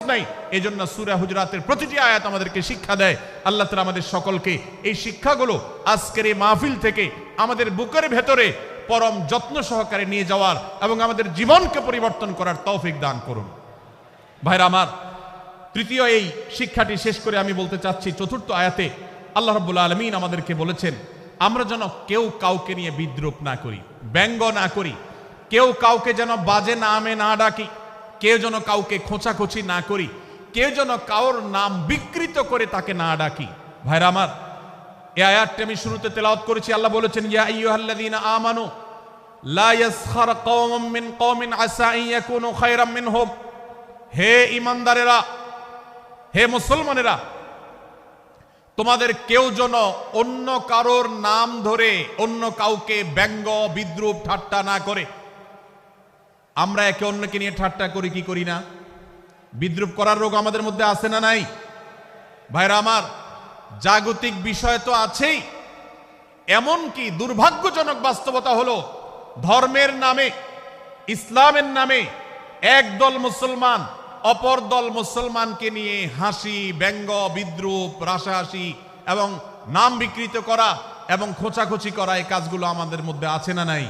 নাই। এজন্য সূরা হুজুরাতের প্রতিটি আয়াত আমাদেরকে শিক্ষা দেয়। আল্লাহ তাআলা আমাদের সকলকে এই শিক্ষাগুলো আজকের এই মাহফিল থেকে আমাদের বুকের ভেতরে পরম যত্ন সহকারে নিয়ে যাওয়ার এবং আমাদের জীবনকে পরিবর্তন করার তৌফিক দান করুন। ভাইরা আমার, তৃতীয় এই শিক্ষাটি শেষ করে আমি বলতে চাচ্ছি, চতুর্থ আয়াতে আল্লাহ রাব্বুল আলামিন আমাদেরকে বলেছেন আমরা যেন কেউ কাউকে নিয়ে বিদ্রূপ না করি, ব্যঙ্গ না করি, কেউ কাউকে যেন বাজে নামে না ডাকি, কেউ যেন কাউকে খোঁচাখুচি না করি, কেউ যেন কারোর নাম বিকৃত করে তাকে না ডাকি। ভাইরা আমার, এই আয়াতটি আমি শুরুতে তেলাওয়াত করেছি। আল্লাহ বলেছেন ইয়া আইয়ুহাল্লাযীনা আমানু লা ইয়াসখার কওমুম মিন কওমিন আসা আন ইয়াকুনু খায়রাম মিনহুম। হে ঈমানদারেরা, হে মুসলমানেরা, তোমাদের কেউ যেন অন্য কারোর নাম ধরে অন্য কাউকে ব্যঙ্গ বিদ্রূপ ঠাট্টা না করে। আমরা একে অন্যকে নিয়ে ঠাট্টা করি কি করি না? বিদ্রূপ করার রোগ আমাদের মধ্যে আছে না নাই? ভাইরা আমার, জাগতিক বিষয় তো আছেই, এমনকি দুর্ভাগ্যজনক বাস্তবতা হলো ধর্মের নামে, ইসলামের নামে একদল মুসলমান অপর দল মুসলমানকে নিয়ে হাসি, ব্যঙ্গ, বিদ্রূপ, রাসাহাসি এবং নাম বিকৃত করা এবং খোঁচাখুচি করা, এই কাজগুলো আমাদের মধ্যে আছে না নাই?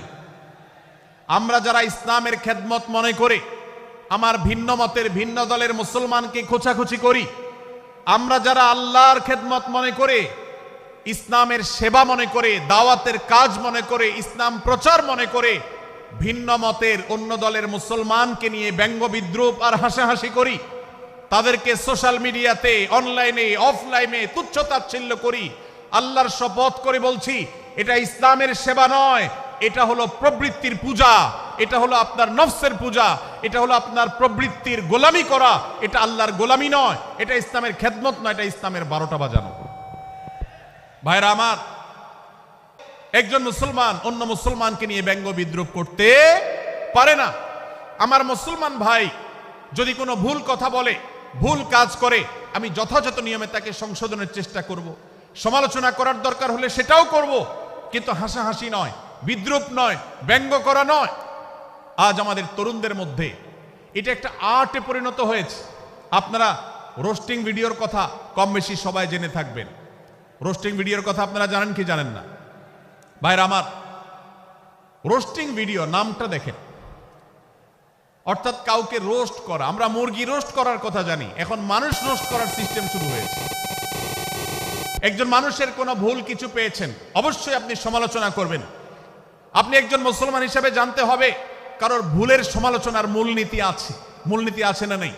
আমরা যারা ইসলামের খেদমত মনে করে আমার ভিন্ন মতের ভিন্ন দলের মুসলমানকে খোঁচাখুচি করি, আমরা যারা আল্লাহর খেদমত মনে করে, ইসলামের সেবা মনে করে, দাওয়াতের কাজ মনে করে, ইসলাম প্রচার মনে করে ভিন্ন মতের অন্য দলের মুসলমানকে নিয়ে ব্যঙ্গ বিদ্রূপ আর হাসাহাসি করি, তাদেরকে সোশ্যাল মিডিয়াতে, অনলাইনে, অফলাইনে তুচ্ছ তাচ্ছিল্য করি, আল্লাহর শপথ করে বলছি এটা ইসলামের সেবা নয়, এটা হলো প্রবৃত্তির পূজা, এটা হলো আপনার নফসের পূজা, এটা হলো আপনার প্রবৃত্তির গোলামি করা, এটা আল্লাহর গোলামি নয়, এটা ইসলামের খেদমত নয়, এটা ইসলামের 12টা বাজানো। ভাইরা আমার, একজন মুসলমান অন্য মুসলমানকে নিয়ে ব্যঙ্গ বিদ্রূপ করতে পারে না। আমার মুসলমান ভাই যদি কোনো ভুল কথা বলে, ভুল কাজ করে, আমি যথাযথ নিয়মে তাকে সংশোধনের চেষ্টা করব, সমালোচনা করার দরকার হলে সেটাও করব, কিন্তু হাসাহাসি নয়, বিদ্রূপ নয়, ব্যঙ্গ করা নয়। আজ আমাদের তরুণদের মধ্যে এটা একটা আর্টে পরিণত হয়েছে। আপনারা রোস্টিং ভিডিওর কথা কম বেশি সবাই জেনে থাকবেন। রোস্টিং ভিডিওর কথা আপনারা জানেন কি জানেন না? ভাইরা আমার, রোস্টিং ভিডিও নামটা দেখেন, অর্থাৎ কাউকে রোস্ট করা। আমরা মুরগি রোস্ট করার কথা জানি, এখন মানুষ রোস্ট করার সিস্টেম শুরু হয়েছে। একজন মানুষের কোনো ভুল কিছু পেয়েছেন, অবশ্যই আপনি সমালোচনা করবেন। আপনি একজন মুসলমান হিসেবে জানতে হবে কারোর ভুলের সমালোচনার মূলনীতি আছে। মূলনীতি আছে না নেই?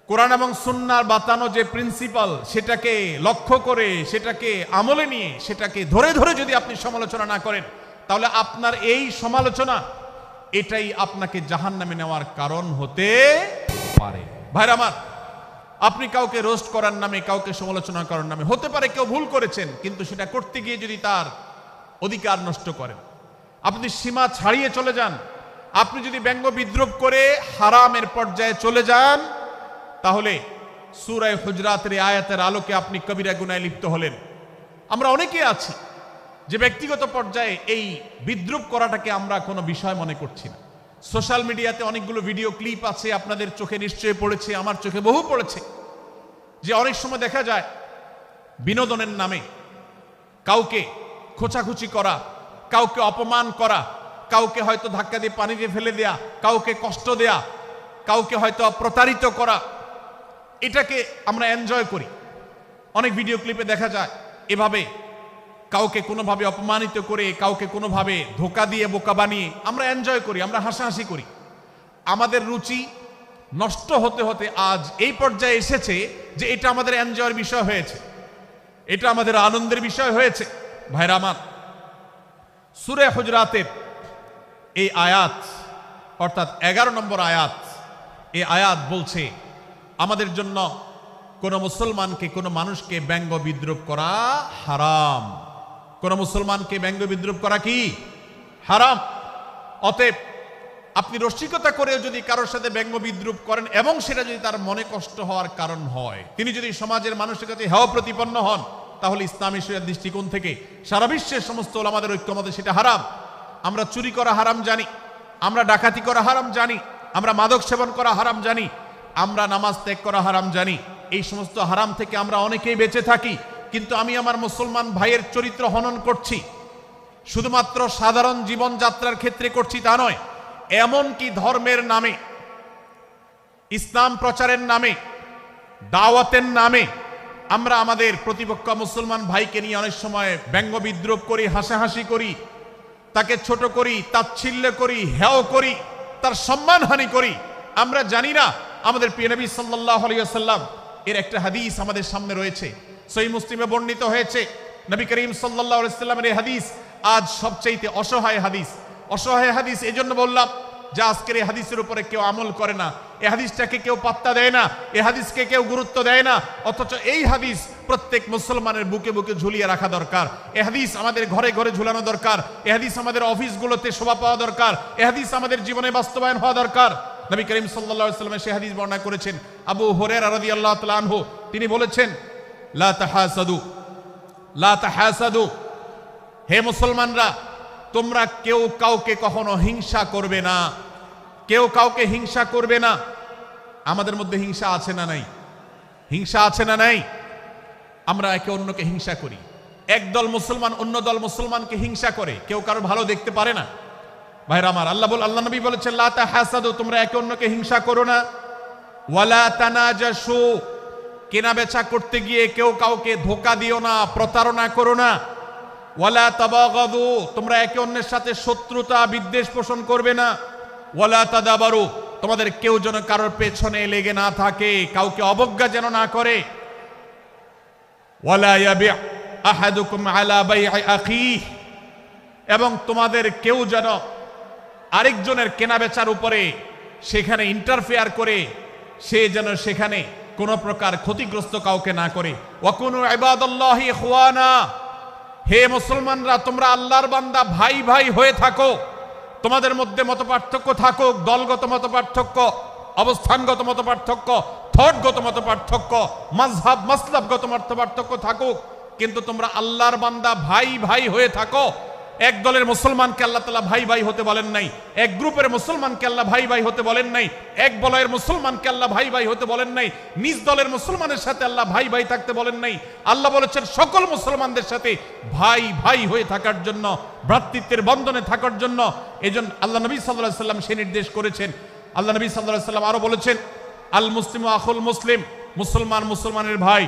কোরআন এবং সুন্নাহর বাতানো যে প্রিন্সিপাল, সেটাকে লক্ষ্য করে, সেটাকে আমলে নিয়ে, সেটাকে ধরে ধরে যদি আপনি সমালোচনা না করেন, তাহলে আপনার এই সমালোচনা এটাই আপনাকে জাহান্নামে নেওয়ার কারণ হতে পারে। ভাইরা আমার, আপনি কাউকে রোস্ট করার নামে, কাউকে সমালোচনা করার নামে, হতে পারে কেউ ভুল করেছেন, কিন্তু সেটা করতে গিয়ে যদি তার অধিকার নষ্ট করেন, আপনি সীমা ছাড়িয়ে চলে যান, আপনি যদি ব্যঙ্গ বিদ্রূপ করে হারামের পর্যায়ে চলে যান, তাহলে সূরা হুজরাতের আয়াতের আলোকে আপনি কবিরা গুনাহে লিপ্ত হলেন। আমরা অনেকে আছি যে ব্যক্তিগত পর্যায়ে এই বিদ্রূপ করাটাকে আমরা কোনো বিষয় মনে করছি না। সোশ্যাল মিডিয়াতে অনেকগুলো ভিডিও ক্লিপ আছে, আপনাদের চোখে নিশ্চয়ই পড়েছে, আমার চোখে বহু পড়েছে, যে অনেক সময় দেখা যায় বিনোদনের নামে কাউকে খোঁচাখুচি করা, কাউকে অপমান করা, কাউকে হয়তো ধাক্কা দিয়ে পানি দিয়ে ফেলে দেয়া, কাউকে কষ্ট দেয়া, কাউকে হয়তো প্রতারিত করা, এটাকে আমরা এনজয় করি। অনেক ভিডিও ক্লিপে দেখা যায় এভাবে কাউকে কোনোভাবে অপমানিত করে, কাউকে কোনোভাবে ধোঁকা দিয়ে বোকা বানিয়ে আমরা এনজয় করি, আমরা হাসাহাসি করি। আমাদের রুচি নষ্ট হতে হতে আজ এই পর্যায়ে এসেছে যে এটা আমাদের এনজয়ের বিষয় হয়েছে, এটা আমাদের আনন্দের বিষয় হয়েছে। ভাইরা আমার, সূরা হুজরাতের এই আয়াত, অর্থাৎ 11 নম্বর আয়াত, এই আয়াত বলছে আমাদের জন্য কোন মুসলমানকে, কোন মানুষকে ব্যঙ্গ বিদ্রূপ করা হারাম। কোন মুসলমানকে ব্যঙ্গ বিদ্রূপ করা কি হারাম। অতএব আপনি রসিকতা করেও যদি কারোর সাথে ব্যঙ্গ বিদ্রূপ করেন এবং সেটা যদি তার মনে কষ্ট হওয়ার কারণ হয়, তিনি যদি সমাজের মানুষের কাছে হেয় প্রতিপন্ন হন, তাহলে ইসলামী শরিয়ার দৃষ্টিকোণ থেকে সারা বিশ্বের সমস্ত ওলামাদের ঐক্যমতে সেটা হারাম। আমরা চুরি করা হারাম জানি, আমরা ডাকাতি করা হারাম জানি, আমরা মাদক সেবন করা হারাম জানি, আমরা নামাজ ত্যাগ করা হারাম জানি, এই সমস্ত হারাম থেকে আমরা অনেকেই বেঁচে থাকি, কিন্তু আমি আমার মুসলমান ভাইয়ের চরিত্র হনন করছি, শুধুমাত্র সাধারণ জীবনযাত্রার ক্ষেত্রে করছি তা নয়, এমনকি ধর্মের নামে, ইসলাম প্রচারের নামে, দাওয়াতের নামে আমরা আমাদের প্রতিপক্ষ মুসলমান ভাইকে নিয়ে অনেক সময় ব্যঙ্গ বিদ্রুপ করি, হাসাহাসি করি, তাকে ছোট করি, তাচ্ছিল্য করি, হেয় করি, তার সম্মানহানি করি। আমরা জানি না আমাদের প্রিয় নবী সাল্লাল্লাহু আলাইহি ওয়াসাল্লাম এর একটা হাদিস আমাদের সামনে রয়েছে, সহিহ মুসলিমে বর্ণিত হয়েছে। নবী করিম সাল্লাল্লাহু আলাইহি ওয়াসাল্লামের এই হাদিস আজ সবচেয়ে অসহায় হাদিস। অসহায় হাদিস এজন্য বললাম যে আজকের এই হাদিসের উপরে কেউ আমল করে না, এই হাদিসটাকে কেউ পাত্তা দেয় না, এই হাদিসকে কেউ গুরুত্ব দেয় না, অথচ এই হাদিস প্রত্যেক মুসলমানের বুকে বুকে ঝুলিয়ে রাখা দরকার। এই হাদিস আমাদের ঘরে ঘরে ঝুলানো দরকার, এই হাদিস আমাদের অফিসগুলোতে শোভা পাওয়া দরকার, এই হাদিস আমাদের জীবনে বাস্তবায়ন হওয়া দরকার। নবী করিম সাল্লাল্লাহু আলাইহি ওয়াসাল্লাম সেই হাদিস বর্ণনা করেছেন। আবু হুরায়রা রাদিয়াল্লাহু তাআলা আনহু তিনি বলেছেন, লা তাহাসাদু, লা তাহাসাদু, হে মুসলমানরা তোমরা কেউ কাউকে কখনো হিংসা করবে না, কেউ কাউকে হিংসা করবে না। আমাদের মধ্যে হিংসা আছে না নাই? হিংসা আছে না নাই? আমরা একে অন্যকে হিংসা করি। একদল মুসলমান অন্য দল মুসলমানকে হিংসা করে, কেউ কারো ভালো দেখতে পারে না। ভাইরা আমার, আল্লাহ নবী বলেছেন লা তাহাসাদু, তোমরা একে অন্যকে হিংসা করো না। ওয়ালা তানাজাসু, কেনা বেচা করতে গিয়ে কেউ কাউকে ধোঁকা দিও না, প্রতারণা করো না। ওয়ালা তাবাগাদু, তোমরা একে অন্যের সাথে শত্রুতা বিদ্বেষ পোষণ করবে না। ওয়ালা তাদাবারু, তোমাদের কেউ যেন কারোর পেছনে লেগে না থাকে, কাউকে অবজ্ঞা যেন না করে। ওয়ালা ইয়াবি আহাদুকুম আলা বাই'i আখিহি, এবং তোমাদের কেউ যেন আরেকজনের কেনাবেচার উপরে সেখানে ইন্টারফেয়ার করে সে যেন সেখানে কোনো প্রকার ক্ষতিগ্রস্ত কাউকে না করে। ওয়াকুনু ইবাদাল্লাহি ইখওয়ানা, হে মুসলমানরা তোমরা আল্লাহর বান্দা ভাই ভাই হয়ে থাকো। তোমাদের মধ্যে মতপার্থক্য থাকুক, দলগত মতপার্থক্য, অবস্থানগত মতপার্থক্য, থটগত মতপার্থক্য, মাযহাব মাসলাবগত মতপার্থক্য থাকুক, কিন্তু তোমরা আল্লাহর বান্দা ভাই ভাই হয়ে থাকো। এক দলের মুসলমানকে আল্লাহ তাআলা ভাই ভাই হতে বলেন নাই, এক গ্রুপের মুসলমানকে আল্লাহ ভাই ভাই হতে বলেন নাই, এক বলয়ের মুসলমানকে আল্লাহ ভাই ভাই হতে বলেন নাই, নিজ দলের মুসলমানের সাথে আল্লাহ ভাই ভাই থাকতে বলেন নাই। আল্লাহ বলেছেন সকল মুসলমানদের সাথে ভাই ভাই হয়ে থাকার জন্য, ভ্রাতৃত্বের বন্ধনে থাকার জন্য। এজন্য আল্লাহ নবী সাল্লাল্লাহু আলাইহি ওয়াসাল্লাম সে নির্দেশ করেছেন। আল্লাহ নবী সাল্লাল্লাহু আলাইহি ওয়াসাল্লাম আরো বলেছেন, আল মুসলিমু আখুল মুসলিম, মুসলমান মুসলমানের ভাই,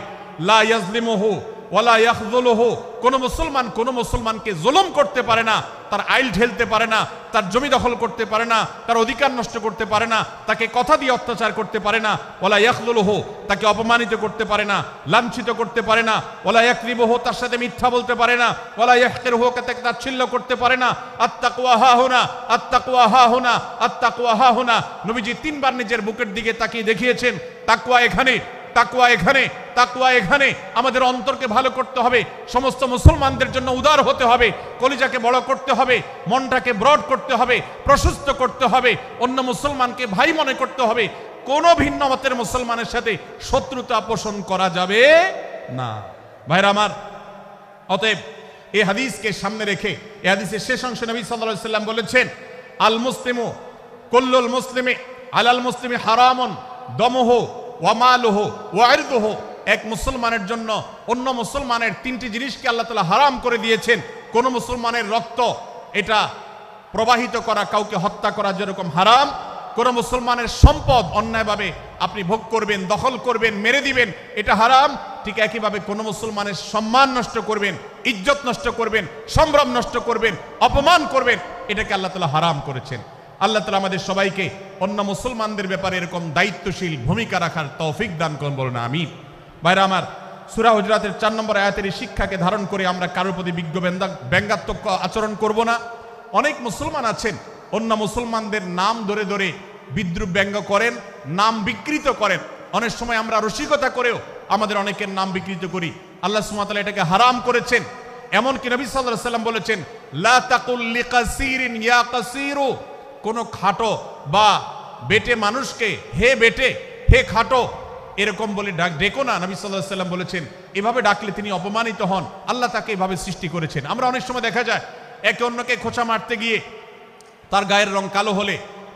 লা ইয়াজলিমুহু ওয়ালা ইয়াখযুলুহু, কোন মুসলমান কোন মুসলমানকে জুলুম করতে পারে না, তার আইল ঢেলতে পারে না, তার জমি দখল করতে পারে না, তার অধিকার নষ্ট করতে পারে না, তাকে কথা দিয়ে অত্যাচার করতে পারে না। ওয়ালা ইয়াখযুলুহু, তাকে অপমানিত করতে পারে না, লাঞ্ছিত করতে পারে না। ওয়ালা ইয়াকযিবুহু, তার সাথে মিথ্যা বলতে পারে না। ওয়ালা ইয়াহকিরুহু, তাকে তাচ্ছিল্য করতে পারে না। আত্তাকওয়া হাহুনা, আত্তাকওয়া হাহুনা, আত্তাকওয়া হাহুনা। নবীজি তিনবার নিজের বুকের দিকে তাকিয়ে দেখিয়েছেন, তাকওয়া এখানে, তাকওয়া এখানে, তাকওয়া এখানে। আমাদের অন্তরকে ভালো করতে হবে, সমস্ত মুসলমানদের জন্য উদার হতে হবে, কলিজাকে বড় করতে হবে, মনটাকে ব্রড করতে হবে, প্রশস্ত করতে হবে, অন্য মুসলমানকে ভাই মনে করতে হবে। কোন ভিন্ন মতের মুসলমানের সাথে শত্রুতা পোষণ করা যাবে না। ভাইরা আমার, অতএব এই হাদিসকে সামনে রেখে এই হাদিসের শেষ অংশে নবী সাল্লাল্লাহু আলাইহি ওয়াসাল্লাম বলেছেন, আল মুসলিমু কুল্লুল মুসলিমি আলাল মুসলিমি হারামুন দমুহু ওয়া মালুহু ওয়া ইরদুহু। এক মুসলমানের জন্য অন্য মুসলমানের তিনটি জিনিসকে আল্লাহ তাআলা হারাম করে দিয়েছেন। কোন মুসলমানের রক্ত এটা প্রবাহিত করা, কাউকে হত্যা করা যেরকম হারাম, কোন মুসলমানের সম্পদ অন্যায়ভাবে আপনি ভোগ করবেন, দখল করবেন, মেরে দিবেন, এটা হারাম। ঠিক একইভাবে কোন মুসলমানের সম্মান নষ্ট করবেন, ইজ্জত নষ্ট করবেন, সম্ভ্রম নষ্ট করবেন, অপমান করবেন, এটাকে আল্লাহ তাআলা হারাম করেছেন। আল্লাহ তাআলা আমাদের সবাইকে অন্য মুসলমানদের ব্যাপারে এরকম দায়িত্বশীল ভূমিকা রাখার তৌফিক দান করুন, বলুন আমিন। ভাইরা আমার, সূরা হুজরাতের 4 নম্বর আয়াতের এই শিক্ষাকে ধারণ করে আমরা কারোর প্রতি ব্যঙ্গাত্মক আচরণ করব না। অনেক মুসলমান আছেন অন্য মুসলমানদের নাম ধরে ধরে বিদ্রুপ ব্যঙ্গ করেন, নাম বিকৃত করেন। অনেক সময় আমরা রসিকতা করেও আমাদের অনেকের নাম বিকৃত করি। আল্লাহ সুবহানাহু ওয়া তাআলা এটাকে হারাম করেছেন। এমনকি নবী সাল্লাল্লাহু আলাইহি ওয়াসাল্লাম বলেছেন, লা তাকুল লিকাসিরিন ইয়া কাসিরু, কোন খাটো বা বেটে মানুষকে হে বেটে, হে খাটো এরকম বলে ডেকো না। নবী সাল্লাল্লাহু আলাইহি ওয়াসাল্লাম বলেছেন, এভাবে ডাকলে তিনি অপমানিত হন। আল্লাহ তাকে এভাবে সৃষ্টি করেছেন। আমরা অনেক সময় দেখা যায় একে অন্যকে খোঁচা মারতে গিয়ে তার গায়ের রং কালো হলে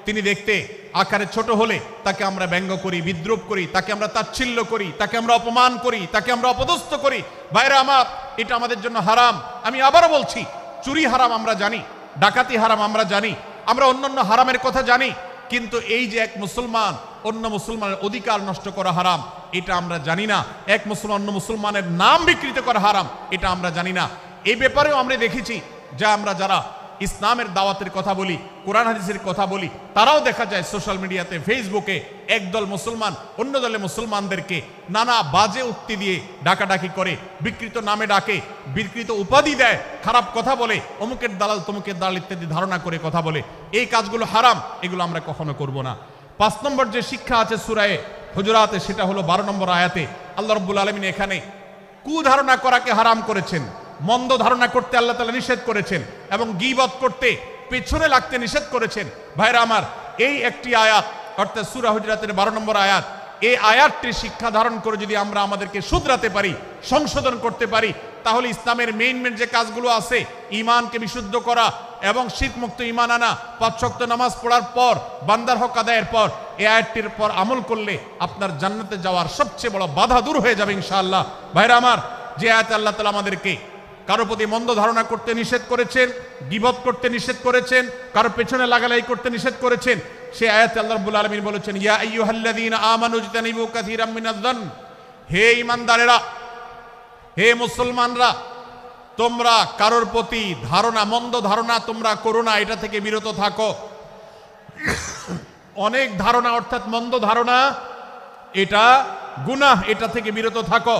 তিনি দেখতে আকারে ছোট হলে তাকে আমরা ব্যঙ্গ করি, বিদ্রুপ করি, তাকে আমরা তাচ্ছিল্য করি, তাকে আমরা অপমান করি, তাকে আমরা অপদস্থ করি। ভাইরা আমার, এটা আমাদের জন্য হারাম। আমি আবারও বলছি, চুরি হারাম আমরা জানি, ডাকাতি হারাম আমরা জানি, আমরা অন্যান্য হারামের কথা জানি, কিন্তু এই যে এক মুসলমান অন্য মুসলমানের অধিকার নষ্ট করা হারাম, এটা আমরা জানি না। এক মুসলমান অন্য মুসলমানের নাম বিকৃত করা হারাম, এটা আমরা জানি না। এই ব্যাপারেও আমরা দেখেছি যে আমরা যারা ইসলামের দাওয়াতের কথা বলি, কোরআন হাদিসের কথা বলি, তারাও দেখা যায় সোশ্যাল মিডিয়াতে, ফেসবুকে একদল মুসলমান অন্য দলে মুসলমানদেরকে নানা বাজে উক্তি দিয়ে ডাকাডাকি করে, বিকৃত নামে ডাকে, বিকৃত উপাধি দেয়, খারাপ কথা বলে, অমুকের দালাল তমুকের দালাল ইত্যাদি ধারণা করে কথা বলে। এই কাজগুলো হারাম, এগুলো আমরা কখনো করব না। 5 নম্বর যে শিক্ষা আছে সূরায়ে হুজুরাতে, সেটা হলো 12 নম্বর আয়াতে আল্লাহ রাব্বুল আলামিন এখানে কুধারণা করাকে হারাম করেছেন, মন্দ ধারণা করতে আল্লাহ তাআলা নিষেধ করেছেন, এবং গীবত করতে, পেছনে লাগতে নিষেধ করেছেন। ভাইরা আমার, এই একটি আয়াত অর্থাৎ সূরা হুজুরাতের 12 নম্বর আয়াত, এই আয়াতটি শিক্ষা ধারণ করে যদি আমরা আমাদেরকে শুধরাতে পারি, সংশোধন করতে পারি, তাহলে ইসলামের মেইন যে কাজগুলো আছে, ঈমানকে বিশুদ্ধ করা এবং শিরক মুক্ত ঈমান আনা, 5 ওয়াক্ত নামাজ পড়ার পর, বান্দার হক আদায়ের পর, এই আয়াতটির পর আমল করলে আপনার জান্নাতে যাওয়ার সবচেয়ে বড় বাধা দূর হয়ে যাবে ইনশাআল্লাহ। ভাইরা আমার, যে আয়াতে আল্লাহ তাআলা আমাদেরকে কারো প্রতি মন্দ ধারণা করতে নিষেধ করেছেন, গীবত করতে নিষেধ করেছেন, কারো পেছনে লাগালাই করতে নিষেধ করেছেন, সে আয়াতে আল্লাহ রাব্বুল আলামিন বলেছেন, ইয়া আইয়ুহাল্লাযীনা আমানু ইজতানিবু কাসীরাম মিনায-যন্ন, হে ঈমানদারেরা, হে মুসলমানরা, তোমরা কারোর প্রতি ধারণা, মন্দ ধারণা তোমরা করো না, এটা থেকে বিরত থাকো। অনেক ধারণা অর্থাৎ মন্দ ধারণা, এটা গুনাহ, এটা থেকে বিরত থাকো।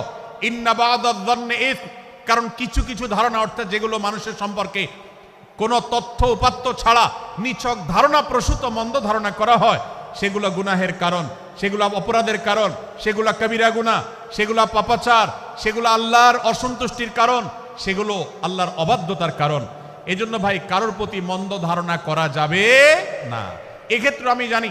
ইন্না বা'দায-যন্নি ইসম, কারণ কিছু কিছু ধারণা অর্থাৎ যেগুলো মানুষের সম্পর্কে কোনো তথ্য উপাত্ত ছাড়া নিছক ধারণা প্রসূত মন্দ ধারণা করা হয়, সেগুলো গুনাহের কারণ, সেগুলো অপরাধের কারণ, সেগুলো কবিরা গুনাহ, সেগুলো পাপাচার, সেগুলো আল্লাহর অসন্তুষ্টির কারণ, সেগুলো আল্লাহর অবাধ্যতার কারণ। এজন্য ভাই, কারোর প্রতি মন্দ ধারণা করা যাবে না। এক্ষেত্রে আমি জানি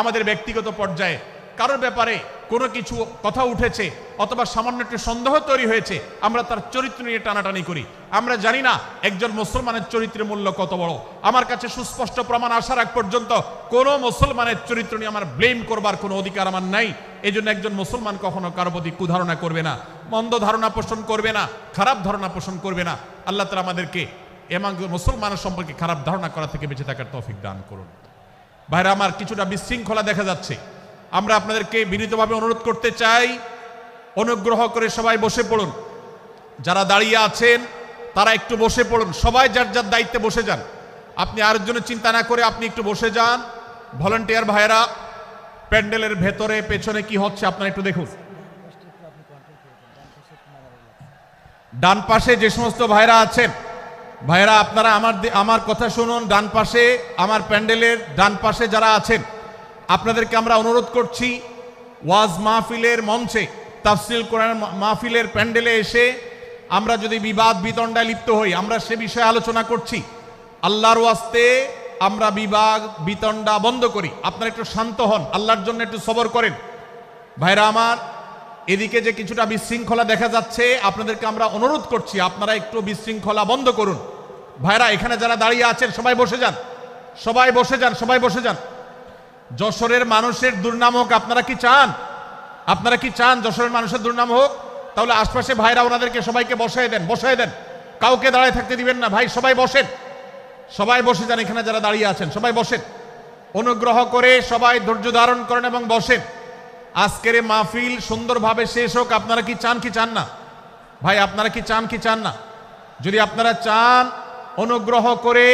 আমাদের ব্যক্তিগত পর্যায়ে কারোর ব্যাপারে কোনো কিছু কথা উঠেছে অথবা সামান্য একটু সন্দেহ তৈরি হয়েছে, আমরা তার চরিত্র নিয়ে টানাটানি করি। আমরা জানি না একজন মুসলমানের চরিত্রের মূল্য কত বড়। আমার কাছে সুস্পষ্ট প্রমাণ আসার আগ পর্যন্ত কোনো মুসলমানের চরিত্র নিয়ে আমার ব্লেম করবার কোনো অধিকার আমার নাই। এই জন্য একজন মুসলমান কখনো কারো প্রতি কুধারণা করবে না, মন্দ ধারণা পোষণ করবে না, খারাপ ধারণা পোষণ করবে না। আল্লাহ তাআলা আমাদেরকে এবং মুসলমানের সম্পর্কে খারাপ ধারণা করা থেকে বেঁচে থাকার তৌফিক দান করুন। ভাইরা আমার, কিছুটা বিশৃঙ্খলা দেখা যাচ্ছে। আমরা আপনাদেরকে বিনীতভাবে অনুরোধ করতে চাই, অনুগ্রহ করে সবাই বসে পড়ুন। যারা দাঁড়িয়ে আছেন তারা একটু বসে পড়ুন, সবাই যার যার দায়িত্বে বসে যান। আপনি আরেকজনের চিন্তা না করে আপনি একটু বসে যান। ভলান্টিয়ার ভাইরা, প্যান্ডেলের ভেতরে পেছনে কি হচ্ছে আপনারা একটু দেখুন। ডান পাশে যে সমস্ত ভাইরা আছেন, ভাইরা আপনারা আমার কথা শুনুন। ডান পাশে, আমার প্যান্ডেলের ডান পাশে যারা আছেন, আপনাদেরকে আমরা অনুরোধ করছি, ওয়াজ মাহফিলের মঞ্চে, তাফসীর কোরআন মাহফিলের প্যান্ডেলে এসে আমরা যদি বিবাদ বিতণ্ডায় লিপ্ত হই, আমরা সে বিষয়ে আলোচনা করছি, আল্লাহর ওয়াস্তে আমরা বিবাদ বিতণ্ডা বন্ধ করি। আপনারা একটু শান্ত হন, আল্লাহর জন্য একটু সবর করেন। ভাইরা আমার, এদিকে যে কিছুটা বিশৃঙ্খলা দেখা যাচ্ছে, আপনাদেরকে আমরা অনুরোধ করছি আপনারা একটু বিশৃঙ্খলা বন্ধ করুন। ভাইরা, এখানে যারা দাঁড়িয়ে আছেন সবাই বসে যান, সবাই বসে যান, সবাই বসে যান। যশোরের মানুষের দুর্নাম হোক, আপনারা কি চান? আপনারা কি চান যশোরের মানুষের দুর্নাম হোক? তাহলে আশপাশে ভাইরা ওনাদেরকে সবাইকে বসায় দেন, বসায় দেন, কাউকে দাঁড়ায় থাকতে দিবেন না। ভাই সবাই বসেন, সবাই বসে যান। এখানে যারা দাঁড়িয়ে আছেন সবাই বসেন, অনুগ্রহ করে সবাই ধৈর্য ধারণ করেন এবং বসেন। আজকের এই মাহফিল সুন্দরভাবে শেষ হোক। আপনারা কি চান কি চান না? ভাই আপনারা কি চান কি চান না? যদি আপনারা চান, অনুগ্রহ করে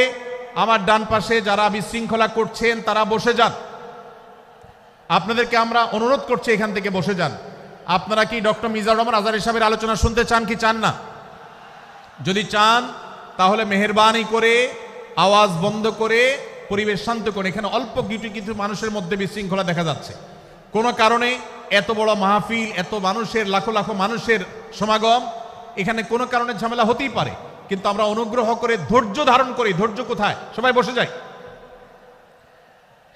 আমার ডান পাশে যারা বিশৃঙ্খলা করছেন তারা বসে যান। আপনাদেরকে আমরা অনুরোধ করছি এখান থেকে বসে যান। আপনারা কি ডক্টর মিজানুর রহমান আজহারী সাহেবের আলোচনা শুনতে চান কি চান না? যদি চান তাহলে মেহেরবানি করে আওয়াজ বন্ধ করে পরিবেশ শান্ত করে। এখানে অল্প কিছু মানুষের মধ্যে বিশৃঙ্খলা দেখা যাচ্ছে। কোনো কারণে এত বড় মাহফিল, এত মানুষের, লাখো লাখো মানুষের সমাগম, এখানে কোনো কারণে ঝামেলা হতেই পারে, কিন্তু আমরা অনুগ্রহ করে ধৈর্য ধারণ করি। ধৈর্য কোথায়? সবাই বসে যাই,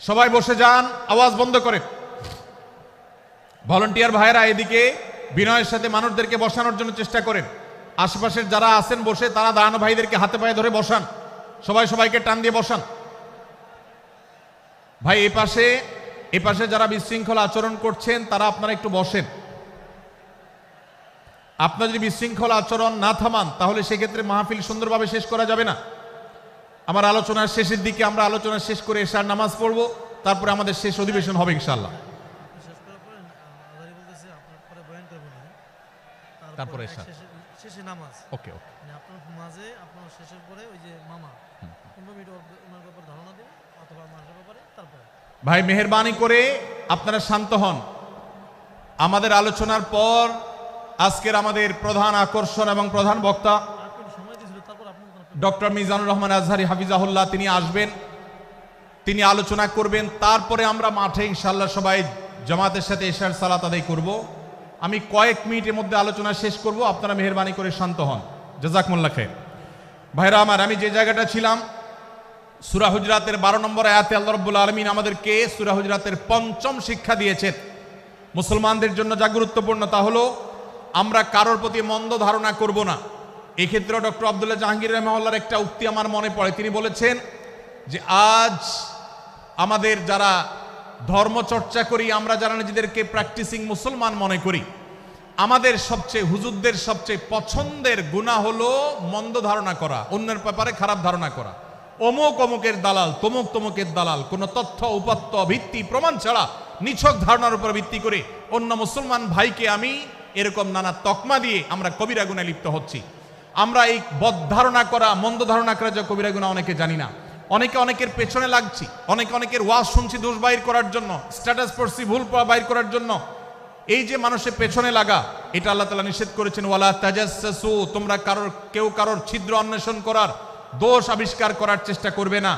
সবাই বসে যান, আওয়াজ বন্ধ করেন। ভলান্টিয়ার ভাইয়েরা এদিকে বিনয়ের সাথে মানুষদেরকে বসানোর জন্য চেষ্টা করেন। আশেপাশের যারা আছেন বসে, তারা দাঁড়ানো ভাইদেরকে হাতে পায়ে ধরে বসান, সবাই সবাইকে টান দিয়ে বসান। ভাই এ পাশে যারা বিশৃঙ্খল আচরণ করছেন তারা আপনারা একটু বসেন। আপনারা যদি বিশৃঙ্খল আচরণ না থামান তাহলে সেক্ষেত্রে মাহফিল সুন্দরভাবে শেষ করা যাবে না। আমার আলোচনার শেষের দিকে আমরা আলোচনা শেষ করে এশার নামাজ পড়বো, তারপরে আমাদের শেষ অধিবেশন হবে ইনশাআল্লাহ। তারপরে এশার শেষে নামাজ। ওকে ওকে, মানে আপনার নামাজে আপনার শেষের পরে ওই যে মামা 15 মিনিট ওনার ব্যাপারে ধারণা দেবে অথবা মাসের ব্যাপারে তারপরে। ভাই মেহেরবানি করে আপনারা শান্ত হন। আমাদের আলোচনার পর আজকের আমাদের প্রধান আকর্ষণ এবং প্রধান বক্তা ডক্টর মিজানুর রহমান আজহারি হাফিজাহুল্লাহ তিনি আসবেন, তিনি আলোচনা করবেন। তারপরে আমরা মাঠে ইনশাআল্লাহ সবাই জামাতের সাথে এশার সালাত আদায় করব। আমি কয়েক মিনিটের মধ্যে আলোচনা শেষ করব, আপনারা মেহেরবানি করে শান্ত হন। জাযাকুমুল্লাহ খাইর। ভাইরা আমার, আমি যে জায়গাটা ছিলাম সূরা হুজরাতের 12 নম্বর আয়াতে আল্লাহ রাব্বুল আলামিন আমাদেরকে সূরা হুজরাতের 5ম শিক্ষা দিয়েছেন মুসলমানদের জন্য, যা গুরুত্বপূর্ণ তা হলো আমরা কারোর প্রতি মন্দ ধারণা করব না। এক্ষেত্রে ডক্টর আব্দুল্লাহ জাহাঙ্গীর রহমাহুল্লাহর একটা উক্তি আমার মনে পড়ে। তিনি বলেছেন যে আজ আমাদের যারা ধর্ম চর্চা করি, আমরা যারা নিজেদেরকে প্র্যাকটিসিং মুসলমান মনে করি, আমাদের সবচেয়ে হুজুরদের সবচেয়ে পছন্দের গুনাহ হলো মন্দ ধারণা করা, অন্যের ব্যাপারে খারাপ ধারণা করা। অমুক অমুকের দালাল, তমুক তমুকের দালাল, কোনো তথ্য উপাত্ত ভিত্তি প্রমাণ ছাড়া নিছক ধারণার উপর ভিত্তি করে অন্য মুসলমান ভাইকে আমি এরকম নানা তকমা দিয়ে আমরা কবিরা গুনাহে লিপ্ত হচ্ছি। আমরা এই বদ ধারণা করা, মন্দ ধারণা করা যে কবিরা গুনাহ অনেকে জানি না। অনেকের পেছনে লাগছি, অনেকের ওয়াজ শুনছি দোষ বাইর করার জন্য, স্ট্যাটাস পড়ছি ভুল বাইর করার জন্য। এই যে মানুষের পেছনে লাগা, এটা আল্লাহ তাআলা নিষেধ করেছেন, ওয়ালা তাজাসসু, তোমরা কেউ কারোর ছিদ্র অন্বেষণ করার, দোষ আবিষ্কার করার চেষ্টা করবে না।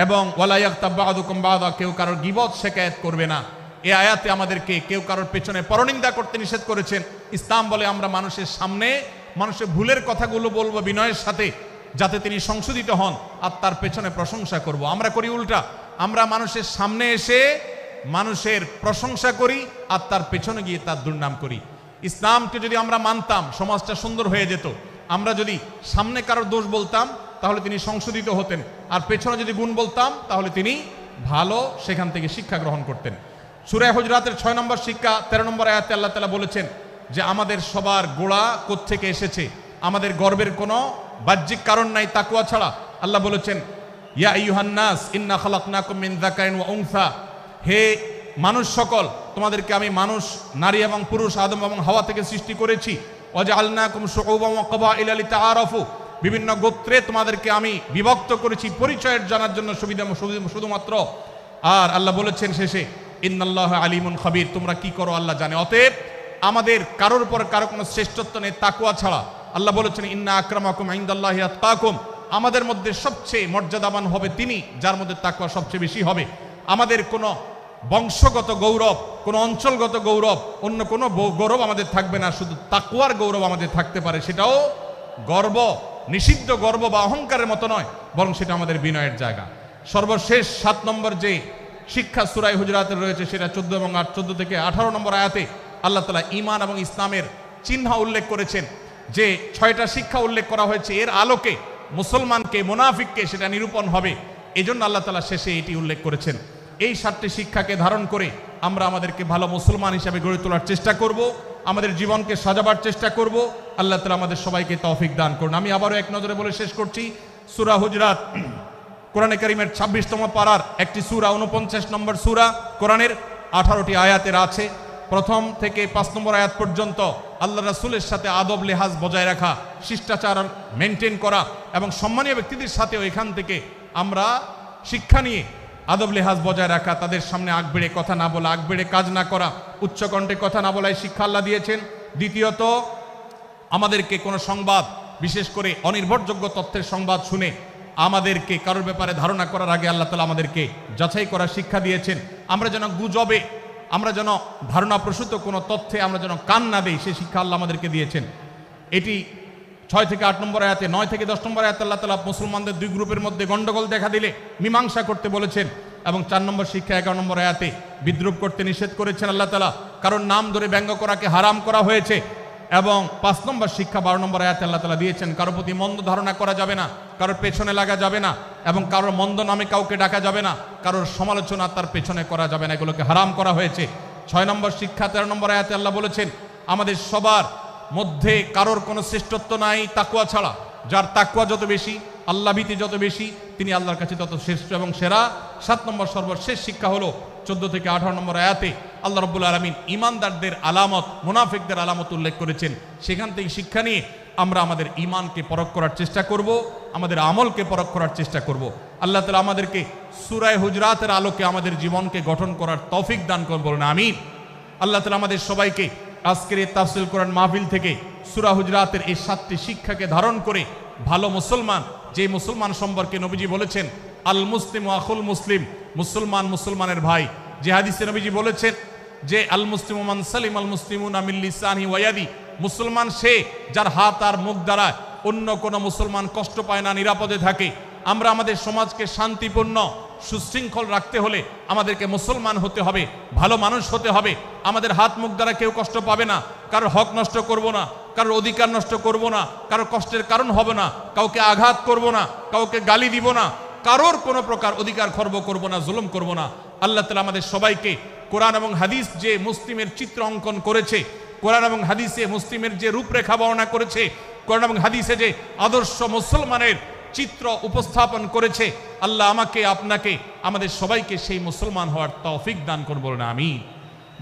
এবং ওয়ালা ইয়াগতাব বা'দুকুম বা'দা, কেউ কারোর গীবত শিকায়াত করবে না। এই আয়াতে আমাদেরকে কেউ কারোর পেছনে পরনিন্দা করতে নিষেধ করেছেন। ইসলাম বলে আমরা মানুষের সামনে মানুষের ভুলের কথাগুলো বলবো বিনয়ের সাথে, যাতে তিনি সংশোধিত হন, আর তার পেছনে প্রশংসা করব। আমরা করি উল্টা, আমরা মানুষের সামনে এসে মানুষের প্রশংসা করি আর তার পেছনে গিয়ে তার দুর্নাম করি। ইসলামকে যদি আমরা মানতাম সমাজটা সুন্দর হয়ে যেত। আমরা যদি সামনে কারোর দোষ বলতাম তাহলে তিনি সংশোধিত হতেন, আর পেছনে যদি গুণ বলতাম তাহলে তিনি ভালো সেখান থেকে শিক্ষা গ্রহণ করতেন। সূরা হুজরাতের 6 নম্বর শিক্ষা 13 নম্বর আয়াতে আল্লাহ তাআলা বলেছেন যে আমাদের সবার গোড়া কোত্থেকে এসেছে, আমাদের গর্বের কোনো বাহ্যিক কারণ নাই তাকওয়া ছাড়া। আল্লাহ বলেছেন ইয়া আইয়ুহান নাস ইন্না খালাকনাকুম মিন যাকারিন ওয়া উনসা, হে মানুষ সকল, তোমাদেরকে আমি মানুষ, নারী এবং পুরুষ, আদম এবং হাওয়া থেকে সৃষ্টি করেছি। ওয়াজআলনাকুম শুউবান ওয়া ক্বাবাইলা লিতাআরাফু, বিভিন্ন গোত্রে তোমাদেরকে আমি বিভক্ত করেছি পরিচয়ের জানার জন্য শুধুমাত্র। আর আল্লাহ বলেছেন শেষে ইন্নাল্লাহা আলিমুন খাবীর, তোমরা কি করো আল্লাহ জানে। অতএব আমাদের কারোর উপর কারো কোনো শ্রেষ্ঠত্ব নেই তাকওয়া ছাড়া। আল্লাহ বলেছেন ইন্না আকরামাকুম ইনদাল্লাহি আতকাকুম, আমাদের মধ্যে সবচেয়ে মর্যাদাবান হবে তিনি যার মধ্যে তাকওয়া সবচেয়ে বেশি হবে। আমাদের কোনো বংশগত গৌরব, কোনো অঞ্চলগত গৌরব, অন্য কোনো গৌরব আমাদের থাকবে না, শুধু তাকওয়ার গৌরব আমাদের থাকতে পারে। সেটাও গর্ব, নিষিদ্ধ গর্ব বা অহংকারের মতো নয়, বরং সেটা আমাদের বিনয়ের জায়গা। সর্বশেষ 7 নম্বর যে শিক্ষা সূরা হুজরাতের রয়েছে সেটা 14 এবং 14 থেকে 18 নম্বর আয়াতে আল্লাহ তাআলা ঈমান এবং ইসলামের চিহ্ন উল্লেখ করেছেন। যে 6টা শিক্ষা উল্লেখ করা হয়েছে, এর আলোকে মুসলমানকে মুনাফিককে সেটা নিরূপণ হবে। এজন্য আল্লাহ তাআলা শেষে এটি উল্লেখ করেছেন। এই 7টি শিক্ষাকে ধারণ করে আমরা আমাদেরকে ভালো মুসলমান হিসেবে গড়ে তোলার চেষ্টা করব, আমাদের জীবনকে সাজাবার চেষ্টা করব। আল্লাহ তাআলা আমাদের সবাইকে তৌফিক দান করুন। আমি আবারও এক নজরে বলে শেষ করছি, সূরা হুজরাত কোরআনে কারীমের 26তম পারার একটি সূরা, 49 নম্বর সূরা, কোরআনের 18টি আয়াতের আছে। প্রথম থেকে 5 নম্বর আয়াত পর্যন্ত আল্লাহ রাসূলের সাথে আদব লেহাজ বজায় রাখা, শিষ্টাচার মেনটেন করা এবং সম্মানীয় ব্যক্তিদের সাথেও এখান থেকে আমরা শিক্ষা নিয়ে আদব লেহাজ বজায় রাখা, তাদের সামনে আগবেড়ে কথা না বলা, আগবেড়ে কাজ না করা, উচ্চকণ্ঠে কথা না বলাই শিক্ষা আল্লাহ দিয়েছেন। দ্বিতীয়ত, আমাদেরকে কোনো সংবাদ, বিশেষ করে অনির্ভরযোগ্য তথ্যের সংবাদ শুনে আমাদেরকে কারোর ব্যাপারে ধারণা করার আগে আল্লাহ তাআলা আমাদেরকে যাচাই করার শিক্ষা দিয়েছেন। আমরা যেন গুজবে, আমরা যেন ধারণা প্রসূত কোনো তথ্যে আমরা যেন কান না দেই, সেই শিক্ষা আল্লাহ আমাদেরকে দিয়েছেন। এটি 6 থেকে 8 নম্বর আয়াতে, 9 থেকে 10 নম্বর আয়াতে আল্লাহ তাআলা মুসলমানদের 2 গ্রুপের মধ্যে গন্ডগোল দেখা দিলে মীমাংসা করতে বলেছেন। এবং 4 নম্বর শিক্ষা 11 নম্বর আয়াতে বিদ্রুপ করতে নিষেধ করেছেন আল্লাহ তাআলা। কারণ নাম ধরে ব্যঙ্গ করাকে হারাম করা হয়েছে। এবং 5 নম্বর শিক্ষা 12 নম্বর আয়াতে আল্লাহ তাআলা দিয়েছেন, কারো প্রতি মন্দ ধারণা করা যাবে না, কারোর পেছনে লাগা যাবে না, এবং কারোর মন্দ নামে কাউকে ডাকা যাবে না, কারোর সমালোচনা তার পেছনে করা যাবে না, এগুলোকে হারাম করা হয়েছে। 6 নম্বর শিক্ষা 13 নম্বর আয়াতে আল্লাহ বলেছেন, আমাদের সবার মধ্যে কারোর কোনো শ্রেষ্ঠত্ব নাই তাকওয়া ছাড়া। যার তাকওয়া যত বেশি, আল্লাহ ভীতি যত বেশি, তিনি আল্লাহর কাছে তত শ্রেষ্ঠ এবং সেরা। 7 নম্বর সর্বশেষ শিক্ষা হলো 14 থেকে 18 নম্বর আয়াতে আল্লাহ রাব্বুল আলামিন ঈমানদারদের আলামত, মুনাফিকদের আলামত উল্লেখ করেছেন। সেখান থেকে শিক্ষা নিয়ে আমরা আমাদের ঈমানকে পরখ করার চেষ্টা করব, আমাদের আমলকে পরখ করার চেষ্টা করব। আল্লাহ তাআলা আমাদেরকে সূরা হুজরাতের আলোকে আমাদের জীবনকে গঠন করার তৌফিক দান করুন, বলুন আমিন। আল্লাহ তাআলা আমাদের সবাইকে আজকের এই তাফসীর কোরআন মাহফিল থেকে সূরা হুজরাতের এই 7টি শিক্ষাকে ধারণ করে ভালো মুসলমান, যে মুসলমান সম্পর্কে নবীজি বলেছেন আল মুসলিম আখুল মুসলিম, মুসলমান মুসলমানের ভাই। যে হাদিসে নবীজি বলেছেন যে আল মুসলিমু মান সালিম আল মুসলিমুনা মিন লিসানিহি ওয়া ইয়াদি, মুসলমান সে যার হাত আর মুখ দ্বারা অন্য কোনো মুসলমান কষ্ট পায় না, নিরাপদে থাকে। আমরা আমাদের সমাজকে শান্তিপূর্ণ সুশৃঙ্খল রাখতে হলে আমাদেরকে মুসলমান হতে হবে, ভালো মানুষ হতে হবে। আমাদের হাত মুখ দ্বারা কেউ কষ্ট পাবে না, কারোর হক নষ্ট করব না, কারোর অধিকার নষ্ট করব না, কারোর কষ্টের কারণ হবে না, কাউকে আঘাত করব না, কাউকে গালি দিব না, কারোর কোনো প্রকার অধিকার খর্ব করব না, জুলুম করব না। আল্লাহ তাআলা আমাদের সবাইকে কোরআন এবং হাদিস যে মুসলিমের চিত্র অঙ্কন করেছে, কোরআন এবং হাদিসে মুসলিমের যে রূপরেখা বর্ণনা করেছে, কোরআন এবং হাদিসে যে আদর্শ মুসলমানের চিত্র উপস্থাপন করেছে, আল্লাহ আমাকে, আপনাকে, আমাদের সবাইকে সেই মুসলমান হওয়ার তৌফিক দান করুন, বলুন আমিন।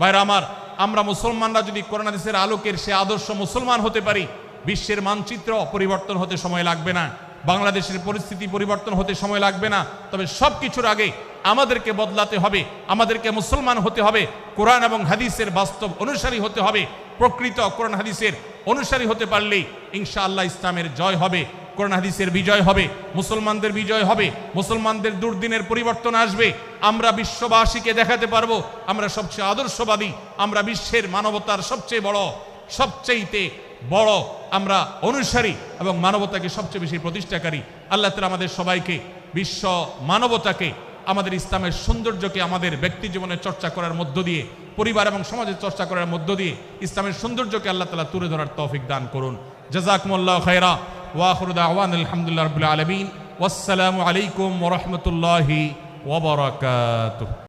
ভাইরা আমার, আমরা মুসলমানরা যদি কোরআন হাদিসের আলোকের সে আদর্শ মুসলমান হতে পারি, বিশ্বের মানচিত্র পরিবর্তন হতে সময় লাগবে না, বাংলাদেশের পরিস্থিতি পরিবর্তন হতে সময় লাগবে না। তবে সব কিছুর আগে আমাদেরকে বদলাতে হবে, আমাদেরকে মুসলমান হতে হবে, কোরআন এবং হাদিসের বাস্তব অনুসারী হতে হবে। প্রকৃত কোরআন হাদিসের অনুসারী হতে পারলেই ইনশাআল্লাহ ইসলামের জয় হবে, কোরআন হাদিসের বিজয় হবে, মুসলমানদের বিজয় হবে, মুসলমানদের দুর্দিনের পরিবর্তন আসবে। আমরা বিশ্ববাসীকে দেখাতে পারবো আমরা সবচেয়ে আদর্শবাদী, আমরা বিশ্বের মানবতার সবচেয়ে বড় আমরা অনুসারী এবং মানবতাকে সবচেয়ে বেশি প্রতিষ্ঠাকারী। আল্লাহ তাআলা আমাদের সবাইকে বিশ্ব মানবতাকে, আমাদের ইসলামের সৌন্দর্যকে আমাদের ব্যক্তি জীবনে চর্চা করার মধ্য দিয়ে, পরিবার এবং সমাজে চর্চা করার মধ্য দিয়ে ইসলামের সৌন্দর্যকে আল্লাহ তাআলা তুলে ধরার তৌফিক দান করুন। জাযাকুমুল্লাহু খায়রা ওয়া আখিরু দাওয়ানা আলহামদুলিল্লাহি রাব্বিল আলামিন। ওয়াসসালামু আলাইকুম ওয়া রাহমাতুল্লাহি ওয়া বারাকাতুহু।